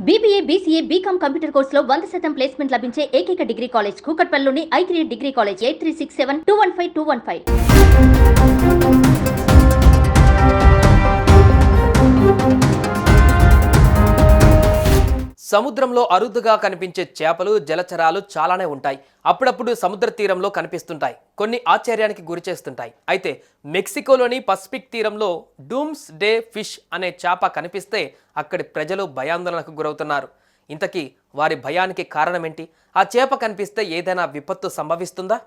BBA, BCA, BCom computer కోర్సులో 100% placement లభించే ఏకైక డిగ్రీ కాలేజ్ కూకట్పల్లిలోని I3 డిగ్రీ కాలేజ్ 8367215215. సముద్రంలో అరుదుగా కనిపించే చేపలు, జలచరాలు చాలానే ఉంటాయి. అప్పుడప్పుడు సముద్ర తీరంలో కనిపిస్తుంటాయి. కొన్ని ఆశ్చర్యానికి గురి చేస్తుంటాయి. అయితే మెక్సికోలోని పసిఫిక్ తీరంలో డూమ్స్ డే ఫిష్ అనే చేప కనిపిస్తే అక్కడి ప్రజలు భయాందోళనకు గురవుతున్నారు. ఇంతకీ వారి భయానికి కారణమేంటి? ఆ చేప కనిపిస్తే ఏదైనా విపత్తు సంభవిస్తుందా?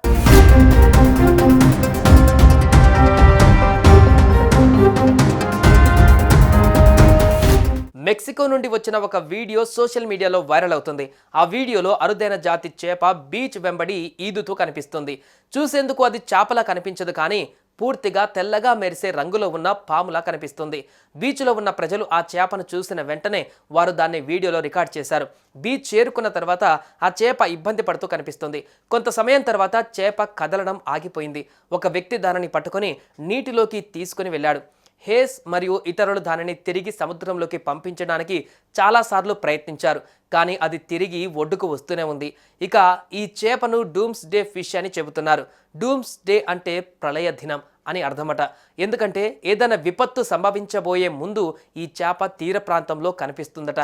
మెక్సికో నుండి వచ్చిన ఒక వీడియో సోషల్ మీడియాలో వైరల్ అవుతుంది. ఆ వీడియోలో అరుదైన జాతి చేప బీచ్ వెంబడి ఈదుతూ కనిపిస్తుంది. చూసేందుకు అది చేపలా కనిపించదు, కానీ పూర్తిగా తెల్లగా మెరిసే రంగులో ఉన్న పాములా కనిపిస్తుంది. బీచ్లో ఉన్న ప్రజలు ఆ చేపను చూసిన వెంటనే వారు దాన్ని వీడియోలో రికార్డ్ చేశారు. బీచ్ చేరుకున్న తర్వాత ఆ చేప ఇబ్బంది పడుతూ కనిపిస్తుంది. కొంత సమయం తర్వాత చేప కదలడం ఆగిపోయింది. ఒక వ్యక్తి దానిని పట్టుకొని నీటిలోకి తీసుకుని వెళ్ళాడు. హేస్ మరియు ఇతరులు దానిని తిరిగి సముద్రంలోకి పంపించడానికి చాలాసార్లు ప్రయత్నించారు, కానీ అది తిరిగి ఒడ్డుకు వస్తూనే ఉంది. ఇక ఈ చేపను డూమ్స్ డే ఫిష్ అని చెబుతున్నారు. డూమ్స్ డే అంటే ప్రళయ దినం అని అర్థమట. ఎందుకంటే ఏదైనా విపత్తు సంభవించబోయే ముందు ఈ చేప తీర ప్రాంతంలో కనిపిస్తుందట.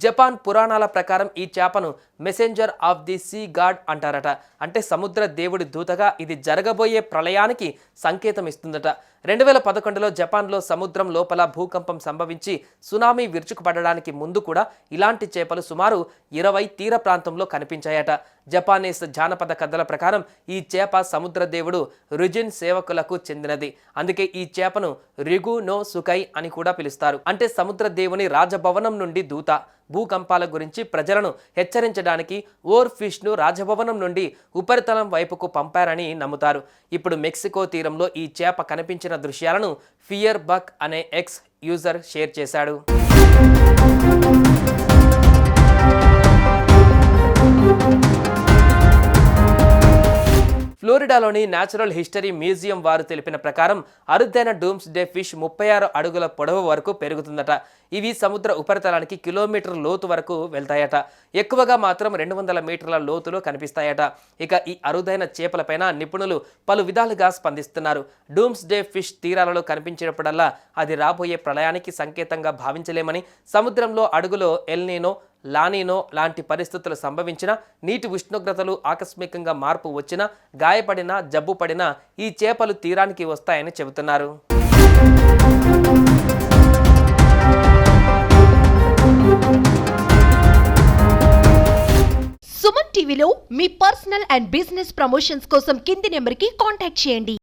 జపాన్ పురాణాల ప్రకారం ఈ చేపను messenger of the sea God అంటారట. అంటే సముద్ర దేవుడి దూతగా ఇది జరగబోయే ప్రళయానికి సంకేతం ఇస్తుందట. 2011లో జపాన్లో సముద్రం లోపల భూకంపం సంభవించి సునామీ విరుచుకుపడడానికి ముందు కూడా ఇలాంటి చేపలు సుమారు 20 తీర ప్రాంతంలో కనిపించాయట. జపానీస్ జానపద కథల ప్రకారం ఈ చేప సముద్ర దేవుడు రుజిన్ సేవకులకు చెందినది. అందుకే ఈ చేపను రిగు నో సుకై అని కూడా పిలుస్తారు. అంటే సముద్ర దేవుని రాజభవనం నుండి దూత. భూకంపాల గురించి ప్రజలను హెచ్చరించడానికి ఓర్ ఫిష్ను రాజభవనం నుండి ఉపరితలం వైపుకు పంపారని నమ్ముతారు. ఇప్పుడు మెక్సికో తీరంలో ఈ చేప కనిపించిన దృశ్యాలను ఫియర్ బక్ అనే ఎక్స్ యూజర్ షేర్ చేశాడు. ఫ్లోరిడాలోని న్యాచురల్ హిస్టరీ మ్యూజియం వారు తెలిపిన ప్రకారం అరుదైన డూమ్స్ డే ఫిష్ 36 అడుగుల పొడవు వరకు పెరుగుతుందట. ఇవి సముద్ర ఉపరితలానికి కిలోమీటర్ లోతు వరకు వెళ్తాయట. ఎక్కువగా మాత్రం 200 మీటర్ల లోతులో కనిపిస్తాయట. ఇక ఈ అరుదైన చేపలపైన నిపుణులు పలు విధాలుగా స్పందిస్తున్నారు. డూమ్స్ డే ఫిష్ తీరాలలో కనిపించినప్పుడల్లా అది రాబోయే ప్రళయానికి సంకేతంగా భావించలేమని, సముద్రంలో అడుగులో ఎల్నీనో, లానీనో లాంటి పరిస్థితులు సంభవించినా, నీటి ఉష్ణోగ్రతలు ఆకస్మికంగా మార్పు వచ్చినా, గాయపడినా, జబ్బు పడినా ఈ చేపలు తీరానికి వస్తాయని చెబుతున్నారు. సుమన్ టీవీలో మీ పర్సనల్ అండ్ బిజినెస్ ప్రమోషన్స్ కోసం కింది నెంబర్కి కాంటాక్ట్ చేయండి.